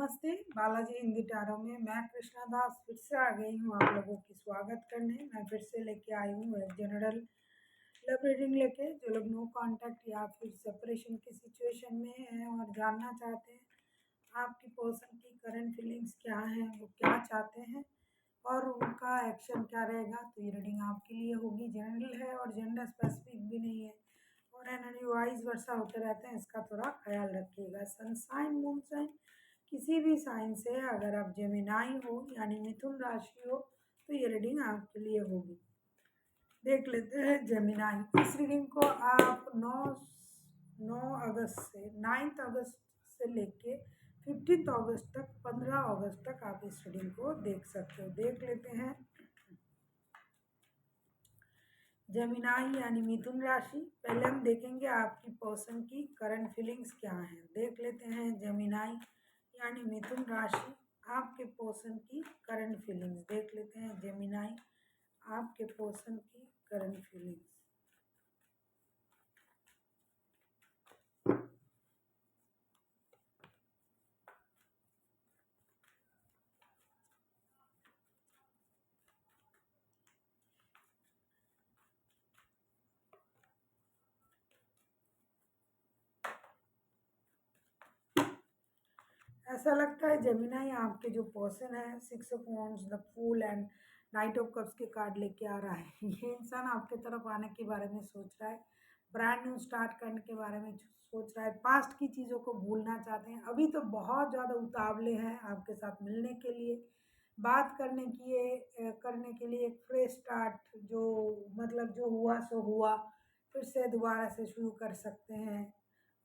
नमस्ते, बालाजी हिंदी टारो में मैं कृष्णा दास फिर से आ गई हूँ आप लोगों की स्वागत करने। मैं फिर से लेके आई हूँ एक जनरल लव रीडिंग लेके। जो लोग नो कांटेक्ट या फिर सेपरेशन की सिचुएशन में हैं और जानना चाहते हैं आपकी पर्सन की करंट फीलिंग्स क्या हैं, वो क्या चाहते हैं और उनका एक्शन क्या रहेगा, तो ये रीडिंग आपके लिए होगी। जनरल है और जेंडर स्पेसिफिक भी नहीं है और एनर्जी वाइज वर्षा होते रहते हैं, इसका थोड़ा ख्याल रखिएगा। सनसाइन मून साइन किसी भी साइन से अगर आप जेमिनाई हो यानी मिथुन राशि हो तो ये रीडिंग आपके लिए होगी। देख लेते हैं जेमिनाई। इस रीडिंग को आप 9 अगस्त से 9 अगस्त से लेके 15 अगस्त तक 15 अगस्त तक आप इस रीडिंग को देख सकते हो। देख लेते हैं जेमिनाई यानी मिथुन राशि। पहले हम देखेंगे आपकी पर्सन की करंट फीलिंग्स क्या हैं। देख लेते हैं जेमिनाई यानी मिथुन राशि, आपके पर्सन की करंट फीलिंग्स देख लेते हैं। जेमिनाई आपके पर्सन की करंट फीलिंग्स। ऐसा लगता है जेमिनाई आपके जो पर्सन है 6 of wands, the fool and knight of cups के कार्ड लेके आ रहा है। ये इंसान आपके तरफ आने के बारे में सोच रहा है, ब्रांड न्यू स्टार्ट करने के बारे में सोच रहा है, पास्ट की चीज़ों को भूलना चाहते हैं। अभी तो बहुत ज़्यादा उतावले हैं आपके साथ मिलने के लिए, बात करने के लिए एक फ्रेश स्टार्ट, जो मतलब जो हुआ सो हुआ, फिर से दोबारा से शुरू कर सकते हैं।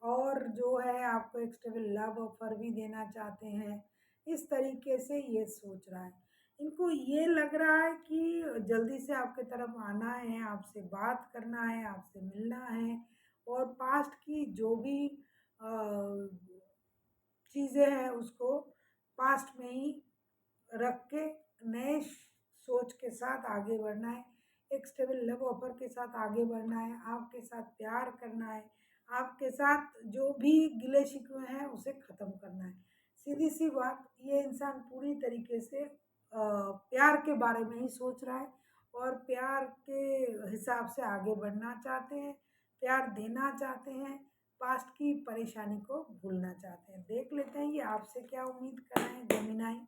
और जो है आपको एक स्टेबल लव ऑफर भी देना चाहते हैं। इस तरीके से ये सोच रहा है। इनको ये लग रहा है कि जल्दी से आपके तरफ आना है, आपसे बात करना है, आपसे मिलना है और पास्ट की जो भी चीज़ें हैं उसको पास्ट में ही रख के नए सोच के साथ आगे बढ़ना है। एक स्टेबल लव ऑफर के साथ आगे बढ़ना है, आपके साथ प्यार करना है, आपके साथ जो भी गिले शिकवे हैं उसे ख़त्म करना है। सीधी सी बात, ये इंसान पूरी तरीके से प्यार के बारे में ही सोच रहा है और प्यार के हिसाब से आगे बढ़ना चाहते हैं, प्यार देना चाहते हैं, पास्ट की परेशानी को भूलना चाहते हैं। देख लेते हैं ये आपसे क्या उम्मीद कर रहे हैं Gemini.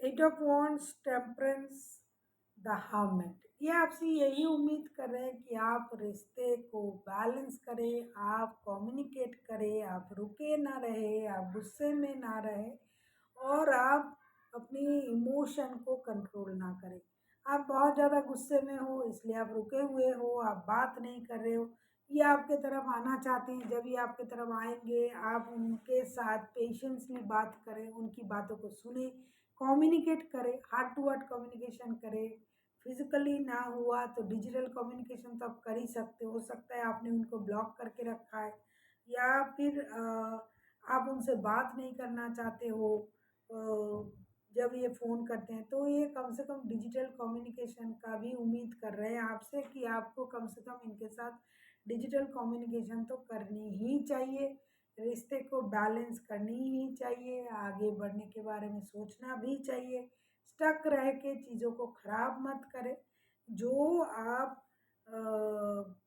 8 of wands, temperance, the hermit. ये आपसे यही उम्मीद कर रहे हैं कि आप रिश्ते को बैलेंस करें, आप कम्युनिकेट करें, आप रुके ना रहे, आप गुस्से में ना रहे और आप अपनी इमोशन को कंट्रोल ना करें। आप बहुत ज़्यादा गुस्से में हो इसलिए आप रुके हुए हो, आप बात नहीं कर रहे हो। ये आपके तरफ आना चाहते हैं, जब ये आपके तरफ आएंगे आप उनके साथ पेशेंसली बात करें, उनकी बातों को सुने, कम्युनिकेट करें, हार्ट टू हार्ट कम्युनिकेशन करें। फिजिकली ना हुआ तो डिजिटल कम्युनिकेशन तो आप कर ही सकते हो सकता है आपने उनको ब्लॉक करके रखा है या फिर आप उनसे बात नहीं करना चाहते हो। जब ये फ़ोन करते हैं तो ये कम से कम डिजिटल कम्युनिकेशन का भी उम्मीद कर रहे हैं आपसे कि आपको कम से कम इनके साथ डिजिटल कम्युनिकेशन तो करनी ही चाहिए, रिश्ते को बैलेंस करनी ही चाहिए, आगे बढ़ने के बारे में सोचना भी चाहिए। स्टक रह के चीज़ों को ख़राब मत करें। जो आप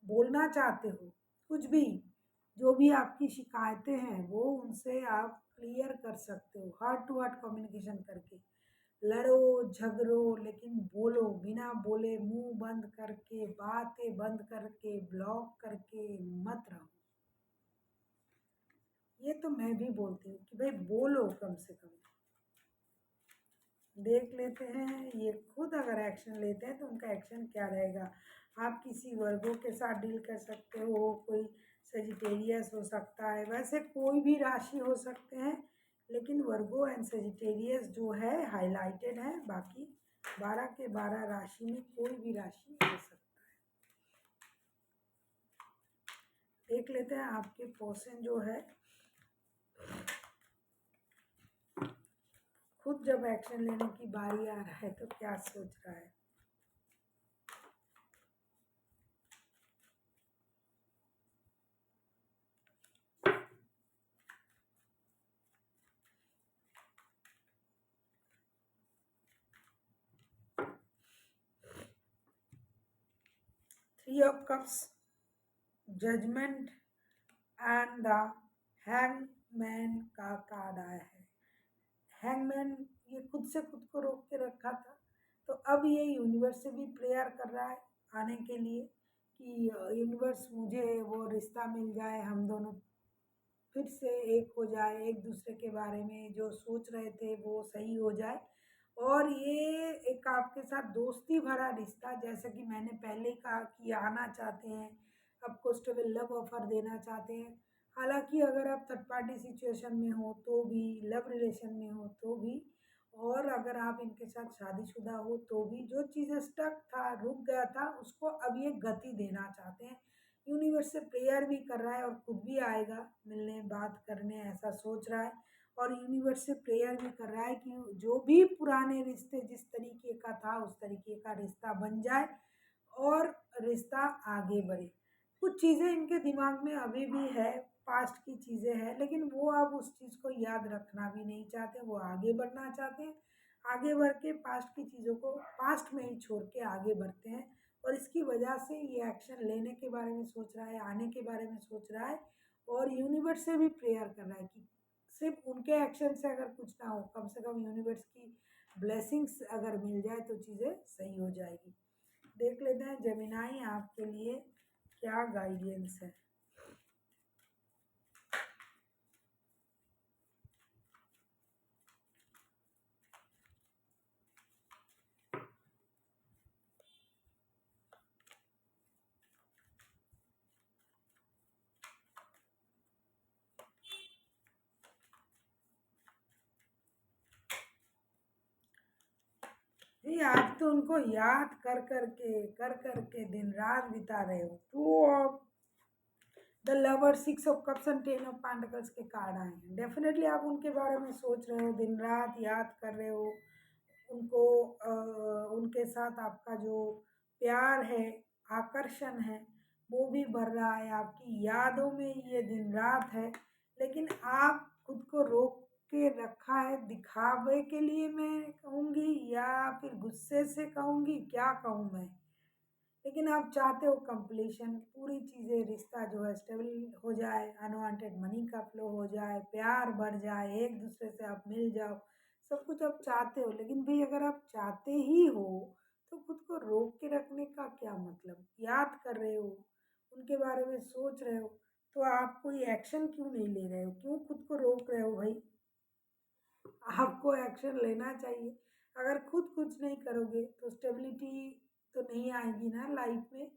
बोलना चाहते हो, कुछ भी, जो भी आपकी शिकायतें हैं वो उनसे आप क्लियर कर सकते हो हार्ट टू हार्ट कम्युनिकेशन करके। लड़ो झगड़ो लेकिन बोलो, बिना बोले मुंह बंद करके बातें बंद करके ब्लॉक करके मत रहो। तो मैं भी बोलती हूँ कि भाई बोलो कम से कम। देख लेते हैं ये खुद अगर एक्शन लेते हैं तो उनका एक्शन क्या रहेगा। आप किसी वर्गों के साथ डील कर सकते हो, कोई सेजिटेरियस हो सकता है, वैसे कोई भी राशि हो सकते हैं, लेकिन वर्गो एंड सेजिटेरियस जो है हाईलाइटेड है। बाकी 12 के 12 राशि में कोई भी राशि हो सकता है। देख लेते हैं आपके पर्सन जो है खुद जब एक्शन लेने की बारी आ रहा है तो क्या सोच रहा है। Three of cups, judgement and the hangman का कार्ड आया है। हैंगमैन ये खुद से खुद को रोक के रखा था, तो अब ये यूनिवर्स से भी प्रेयर कर रहा है आने के लिए कि यूनिवर्स मुझे वो रिश्ता मिल जाए, हम दोनों फिर से एक हो जाए, एक दूसरे के बारे में जो सोच रहे थे वो सही हो जाए। और ये एक आपके साथ दोस्ती भरा रिश्ता, जैसा कि मैंने पहले कहा कि आना चाहते हैं, आपको स्टेबल लव ऑफर देना चाहते हैं। हालांकि अगर आप थर्ड पार्टी सिचुएशन में हो तो भी, लव रिलेशन में हो तो भी, और अगर आप इनके साथ शादीशुदा हो तो भी, जो चीज़ें स्टक था, रुक गया था, उसको अब ये गति देना चाहते हैं। यूनिवर्स से प्रेयर भी कर रहा है और खुद भी आएगा मिलने, बात करने, ऐसा सोच रहा है। और यूनिवर्स से प्रेयर भी कर रहा है कि जो भी पुराने रिश्ते जिस तरीके का था उस तरीके का रिश्ता बन जाए और रिश्ता आगे बढ़े। कुछ चीज़ें इनके दिमाग में अभी भी है, पास्ट की चीज़ें हैं, लेकिन वो अब उस चीज़ को याद रखना भी नहीं चाहते, वो आगे बढ़ना चाहते हैं। आगे बढ़ के पास्ट की चीज़ों को पास्ट में ही छोड़ के आगे बढ़ते हैं। और इसकी वजह से ये एक्शन लेने के बारे में सोच रहा है, आने के बारे में सोच रहा है, और यूनिवर्स से भी प्रेयर कर रहा है कि सिर्फ उनके एक्शन से अगर कुछ ना हो, कम से कम यूनिवर्स की ब्लेसिंग्स अगर मिल जाए तो चीज़ें सही हो जाएगी। देख लेते हैं जेमिनाई आपके लिए क्या गाइडेंस है। जी आज तो उनको याद कर करके दिन रात बिता रहे हो। Two of the lover, six of cups and ten of pentacles के कार्ड आए हैं। डेफिनेटली आप उनके बारे में सोच रहे हो, दिन रात याद कर रहे हो उनको। उनके साथ आपका जो प्यार है, आकर्षण है, वो भी बढ़ रहा है, आपकी यादों में ये दिन रात है। लेकिन आप खुद को रोक के रखा है, दिखावे के लिए मैं कहूँगी या फिर गुस्से से कहूँगी, क्या कहूँ मैं। लेकिन आप चाहते हो कंप्लीशन, पूरी चीज़ें, रिश्ता जो है स्टेबल हो जाए, अनवांटेड मनी का फ्लो हो जाए, प्यार बढ़ जाए, एक दूसरे से आप मिल जाओ, सब कुछ आप चाहते हो। लेकिन भाई अगर आप चाहते ही हो तो खुद को रोक के रखने का क्या मतलब। याद कर रहे हो, उनके बारे में सोच रहे हो, तो आप कोई एक्शन क्यों नहीं ले रहे हो, क्यों खुद को रोक रहे हो भाई। आपको एक्शन लेना चाहिए। अगर खुद कुछ नहीं करोगे तो स्टेबिलिटी तो नहीं आएगी ना लाइफ में।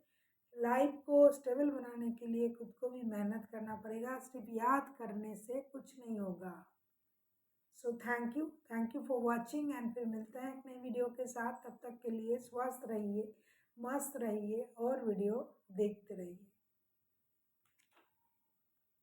लाइफ को स्टेबल बनाने के लिए खुद को भी मेहनत करना पड़ेगा, सिर्फ याद करने से कुछ नहीं होगा। So thank you for watching, and फिर मिलते हैं एक नई वीडियो के साथ। तब तक के लिए स्वस्थ रहिए, मस्त रहिए और वीडियो देखते रहिए।